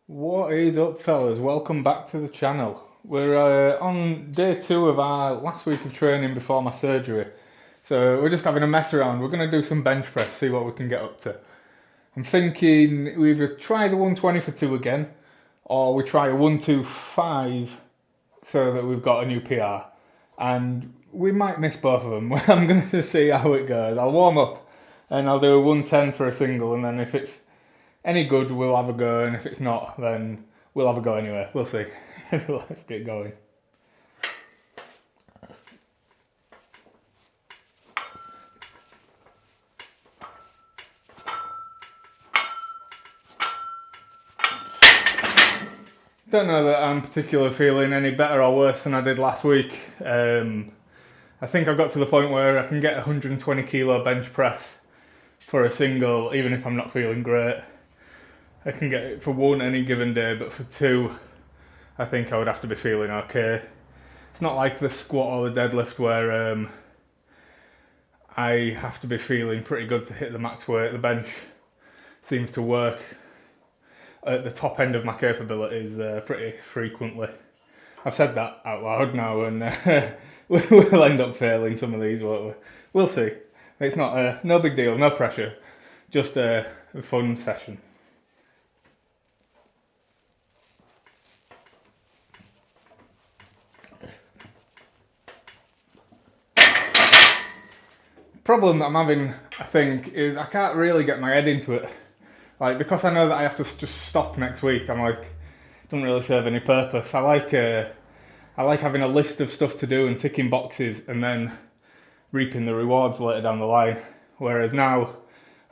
What is up, fellas? Welcome back to the channel. We're on day 2 of our last week of training before my surgery. So we're just having a mess around. We're going to do some bench press, see what we can get up to. I'm thinking we either try the 120 for 2 again, or we try a 125 so that we've got a new PR. And we might miss both of them. I'm going to see how it goes. I'll warm up and I'll do a 110 for a single, and then if it's any good, we'll have a go, and if it's not, then we'll have a go anyway. We'll see. Let's get going. Don't know that I'm particularly feeling any better or worse than I did last week. I think I've got to the point where I can get 120 kilo bench press for a single, even if I'm not feeling great. I can get it for 1 any given day, but for 2, I think I would have to be feeling okay. It's not like the squat or the deadlift where I have to be feeling pretty good to hit the max weight. The bench seems to work at the top end of my capabilities pretty frequently. I've said that out loud now, and we'll end up failing some of these, won't we? We'll see. It's not no big deal, no pressure, just a fun session. Problem that I'm having, I think, is I can't really get my head into it. Like, because I know that I have to just stop next week, I'm like, it doesn't really serve any purpose. I like having a list of stuff to do and ticking boxes and then reaping the rewards later down the line. Whereas now,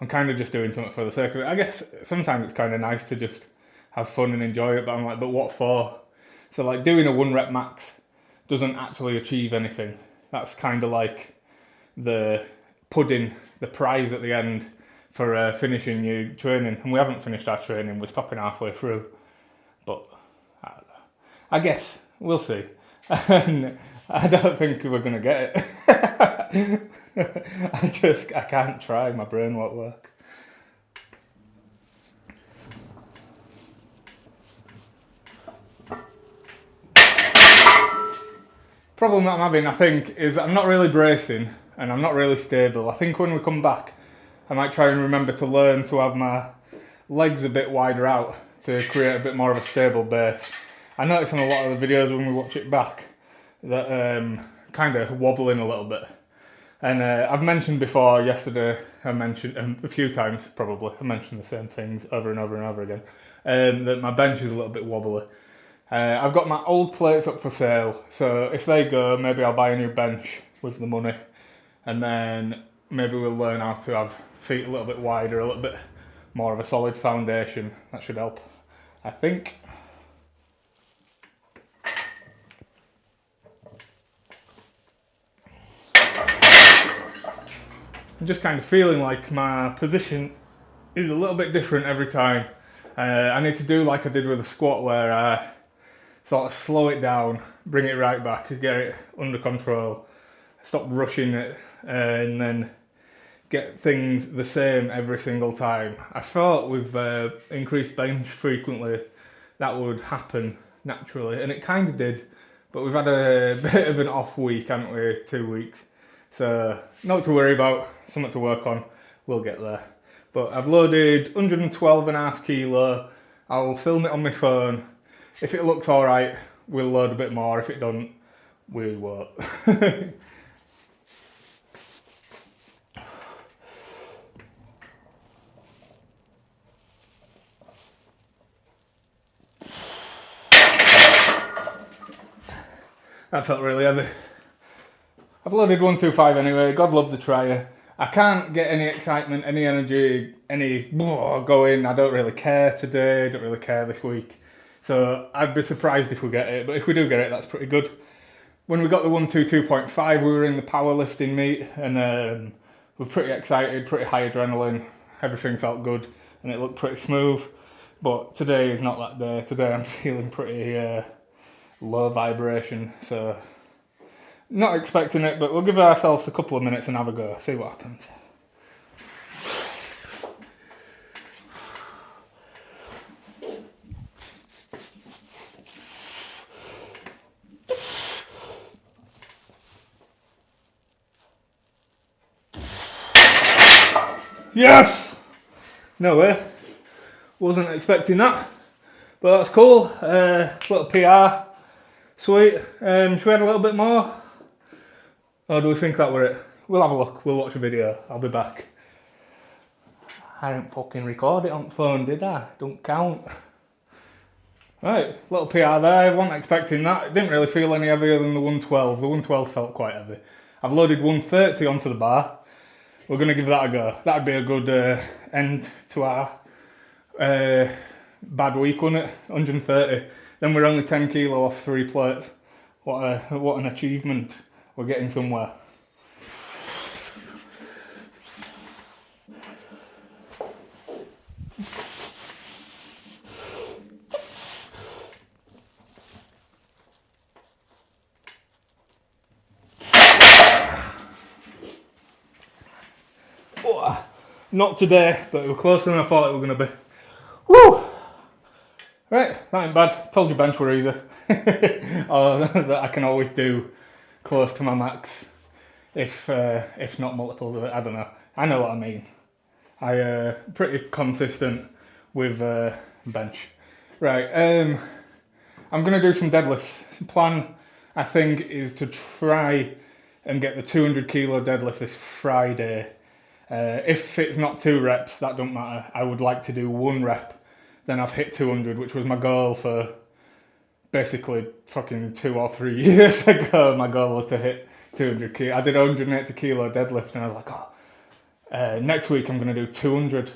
I'm kind of just doing something for the sake of it. I guess sometimes it's kind of nice to just have fun and enjoy it, but I'm like, but what for? So like doing a 1 rep max doesn't actually achieve anything. That's kind of like the prize at the end for finishing your training. And we haven't finished our training, we're stopping halfway through. But I guess we'll see. And I don't think we're going to get it. I can't try, my brain won't work. Problem that I'm having, I think, is I'm not really bracing and I'm not really stable. I think when we come back, I might try and remember to learn to have my legs a bit wider out to create a bit more of a stable base. I notice in a lot of the videos when we watch it back that kind of wobbling a little bit. And I've mentioned before, yesterday, I mentioned a few times probably, I mentioned the same things over and over and over again, that my bench is a little bit wobbly. I've got my old plates up for sale, so if they go, maybe I'll buy a new bench with the money, and then maybe we'll learn how to have feet a little bit wider, a little bit more of a solid foundation. That should help, I think. I'm just kind of feeling like my position is a little bit different every time. I need to do like I did with the squat, where I sort of slow it down, bring it right back, get it under control, stop rushing it, and then get things the same every single time. I thought with increased bench frequently that would happen naturally, and it kind of did, but we've had a bit of an off week, haven't we, 2 weeks. So, not to worry about, something to work on, we'll get there. But I've loaded 112.5 kilo, I'll film it on my phone. If it looks alright, we'll load a bit more. If it doesn't, we won't. That felt really heavy. I've loaded 125 anyway, God loves a tryer. I can't get any excitement, any energy, any going. I don't really care today, don't really care this week. So I'd be surprised if we get it, but if we do get it, that's pretty good. When we got the 122.5, we were in the powerlifting meet, and we were pretty excited, pretty high adrenaline. Everything felt good, and it looked pretty smooth. But today is not that day. Today I'm feeling pretty low vibration, so not expecting it, but we'll give ourselves a couple of minutes and have a go, see what happens. Yes! No way. Wasn't expecting that. But that's cool. Little PR. Sweet. Should we add a little bit more? Or do we think that were it? We'll have a look. We'll watch a video. I'll be back. I didn't fucking record it on the phone, did I? Don't count. Right, little PR there. Wasn't expecting that. It didn't really feel any heavier than the 112. The 112 felt quite heavy. I've loaded 130 onto the bar. We're going to give that a go. That'd be a good end to our bad week, wouldn't it? 130. Then we're only 10 kilo off 3 plates. What an achievement. We're getting somewhere. Oh, not today, but it was closer than I thought it was going to be. Woo! Right, that ain't bad. Told you bench were easy. Or that I can always do close to my max, if not multiples of it. I don't know. I know what I mean. I pretty consistent with bench. Right, I'm gonna do some deadlifts. The plan, I think, is to try and get the 200 kilo deadlift this Friday. If it's not 2 reps, that don't matter. I would like to do 1 rep. Then I've hit 200, which was my goal for basically fucking 2 or 3 years ago. My goal was to hit 200 kilo. I did 180 kilo deadlift, and I was like, next week I'm going to do 200.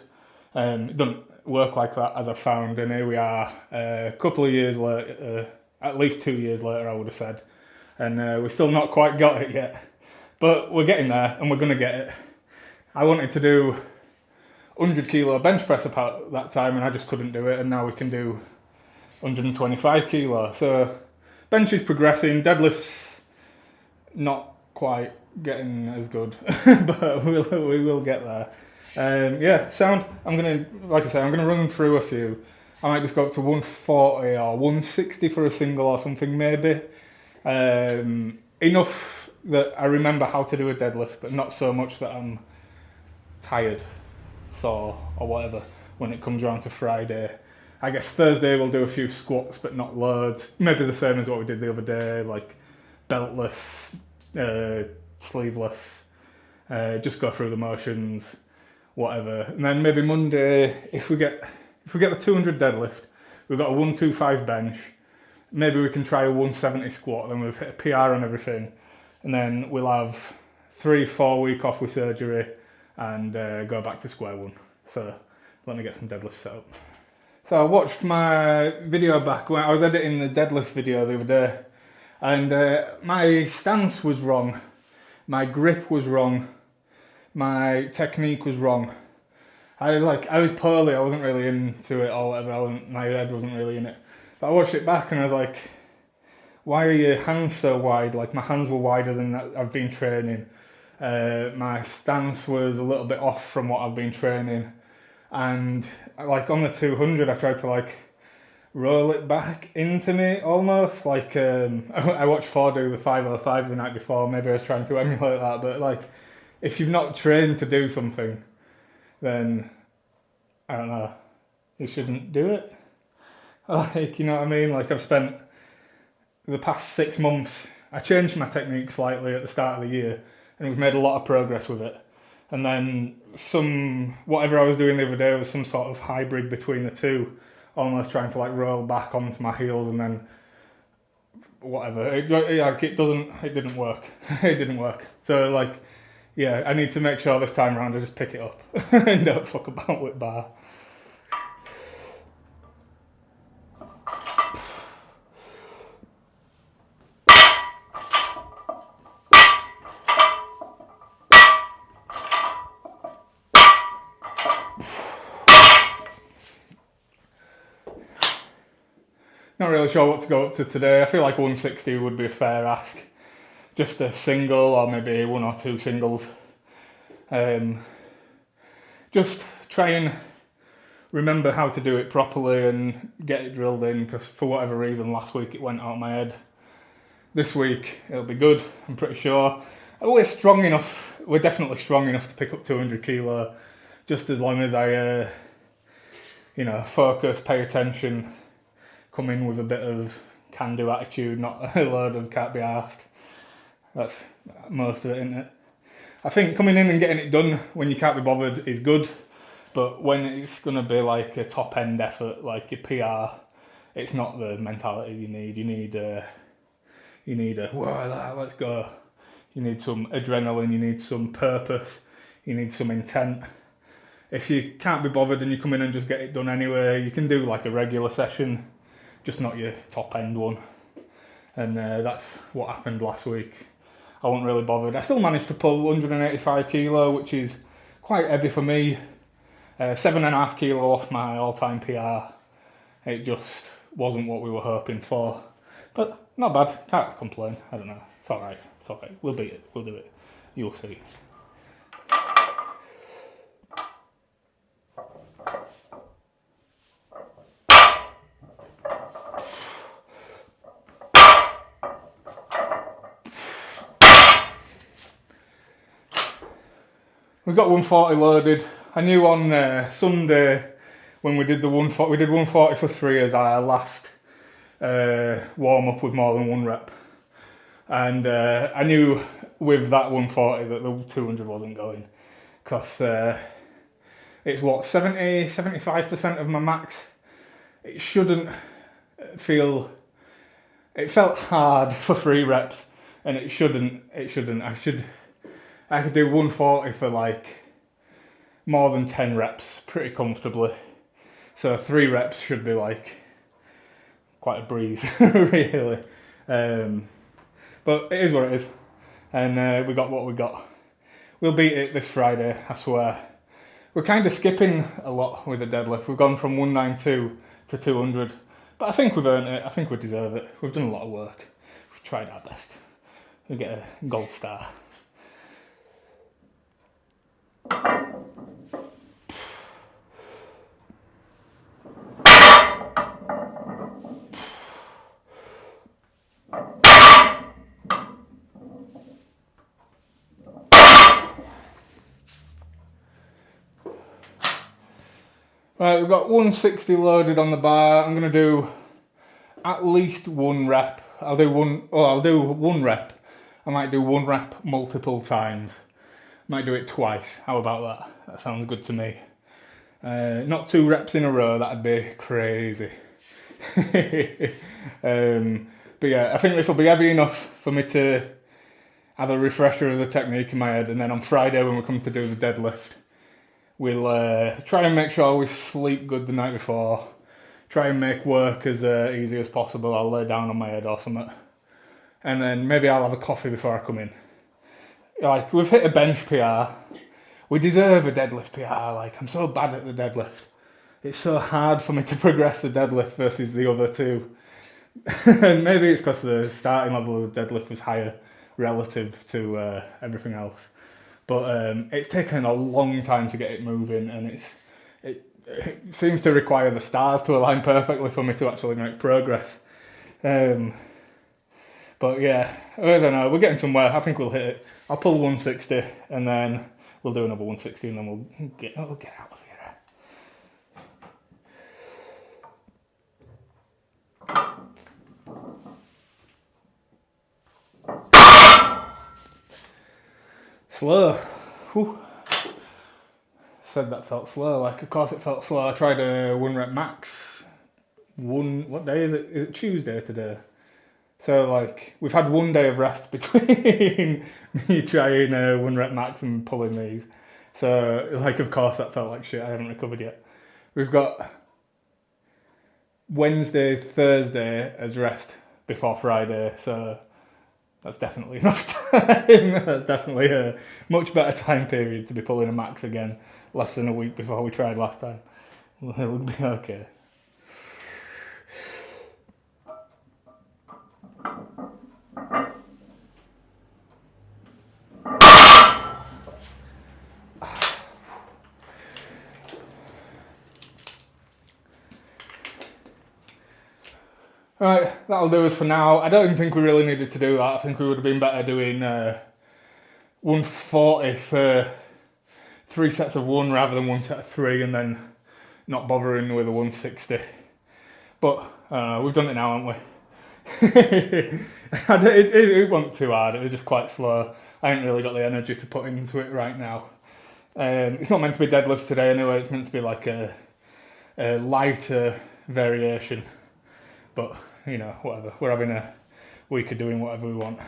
It doesn't work like that, as I found, and here we are, a couple of years later, at least 2 years later, I would have said, and we've still not quite got it yet, but we're getting there, and we're going to get it. I wanted to do 100 kilo bench press about that time, and I just couldn't do it, and now we can do 125 kilo. So bench is progressing, deadlifts not quite getting as good, but we will get there. Yeah, sound. I'm gonna run through a few. I might just go up to 140 or 160 for a single or something, maybe. Enough that I remember how to do a deadlift, but not so much that I'm tired, sore, or whatever when it comes around to Friday. I guess Thursday we'll do a few squats, but not loads. Maybe the same as what we did the other day, like beltless, sleeveless, just go through the motions, whatever. And then maybe Monday, if we get the 200 deadlift, we've got a 125 bench. Maybe we can try a 170 squat. Then we've hit a PR on everything, and then we'll have 3-4 week off with surgery and go back to square one. So let me get some deadlifts set up. So I watched my video back when I was editing the deadlift video the other day, and my stance was wrong, my grip was wrong, my technique was wrong. I was poorly, I wasn't really into it or whatever, my head wasn't really in it. But I watched it back and I was like, why are your hands so wide? Like, my hands were wider than I've been training. My stance was a little bit off from what I've been training. And like on the 200, I tried to like roll it back into me almost. Like I watched Ford do the 505 the night before. Maybe I was trying to emulate that. But like, if you've not trained to do something, then I don't know, you shouldn't do it. Like, you know what I mean? Like, I've spent the past 6 months, I changed my technique slightly at the start of the year, and we've made a lot of progress with it. And then whatever I was doing the other day was some sort of hybrid between the two, almost trying to like roll back onto my heels and then whatever. It didn't work. It didn't work. So like, yeah, I need to make sure this time around I just pick it up and don't fuck about with bar. Not really sure what to go up to today. I feel like 160 would be a fair ask. Just a single or maybe 1 or 2 singles. Just try and remember how to do it properly and get it drilled in, because for whatever reason last week it went out of my head. This week it'll be good, I'm pretty sure. We're strong enough, we're definitely strong enough to pick up 200 kilo, just as long as I, focus, pay attention, come in with a bit of can-do attitude, not a load of can't be arsed. That's most of it, isn't it? I think coming in and getting it done when you can't be bothered is good, but when it's going to be like a top-end effort, like your PR, it's not the mentality you need. You need a whoa, let's go. You need some adrenaline, you need some purpose, you need some intent. If you can't be bothered and you come in and just get it done anyway, you can do like a regular session, just not your top-end one. And that's what happened last week. I wasn't really bothered. I still managed to pull 185 kilo, which is quite heavy for me. 7.5 kilo off my all-time PR. It just wasn't what we were hoping for. But not bad. Can't complain. I don't know. It's alright. It's alright. We'll beat it. We'll do it. You'll see. We got 140 loaded. I knew on Sunday when we did the 140, we did 140 for 3 as our last warm up with more than 1 rep. And I knew with that 140 that the 200 wasn't going, because it's what, 75% of my max. It shouldn't feel, it felt hard for 3 reps, and it shouldn't. I could do 140 for like more than 10 reps pretty comfortably. So 3 reps should be like quite a breeze, really. But it is what it is. And we got what we got. We'll beat it this Friday, I swear. We're kind of skipping a lot with the deadlift. We've gone from 192 to 200. But I think we've earned it. I think we deserve it. We've done a lot of work. We've tried our best. We get a gold star. Right, we've got 160 loaded on the bar. I'm going to do at least 1 rep. I'll do one rep. I might do 1 rep multiple times. Might do it twice. How about that? That sounds good to me. Not 2 reps in a row, that'd be crazy. But yeah, I think this will be heavy enough for me to have a refresher of the technique in my head, and then on Friday when we come to do the deadlift, we'll try and make sure we sleep good the night before. Try and make work as easy as possible. I'll lay down on my head or something. And then maybe I'll have a coffee before I come in. Like, we've hit a bench PR. We deserve a deadlift PR. Like, I'm so bad at the deadlift. It's so hard for me to progress the deadlift versus the other 2. And maybe it's because the starting level of the deadlift was higher relative to everything else. But it's taken a long time to get it moving, and it seems to require the stars to align perfectly for me to actually make progress. But yeah, I don't know, we're getting somewhere. I think we'll hit it. I'll pull 160, and then we'll do another 160, and then we'll get out of here. Slow. Whew. Said that felt slow. Like, of course it felt slow. I tried a 1 rep max. What day is it? Is it Tuesday today? So like, we've had 1 day of rest between me trying a 1 rep max and pulling these. So like, of course that felt like shit. I haven't recovered yet. We've got Wednesday, Thursday as rest before Friday. So that's definitely enough time. That's definitely a much better time period to be pulling a max again. Less than a week before we tried last time. It would be okay. Right, that'll do us for now. I don't even think we really needed to do that. I think we would have been better doing 140 for 3 sets of 1 rather than 1 set of 3, and then not bothering with a 160. But we've done it now, haven't we? It wasn't too hard, it was just quite slow. I ain't really got the energy to put into it right now. It's not meant to be deadlifts today anyway, it's meant to be like a lighter variation. But, you know, whatever. We're having a week of doing whatever we want.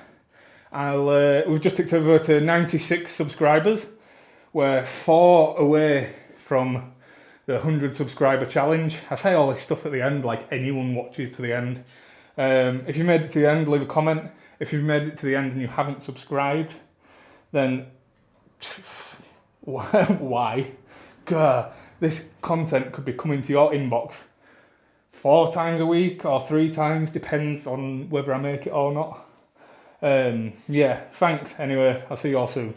We've just ticked over to 96 subscribers. We're 4 away from the 100 subscriber challenge. I say all this stuff at the end like anyone watches to the end. If you made it to the end, leave a comment. If you've made it to the end and you haven't subscribed, then why? God, this content could be coming to your inbox 4 times a week or 3 times, depends on whether I make it or not. Yeah, thanks anyway, I'll see you all soon.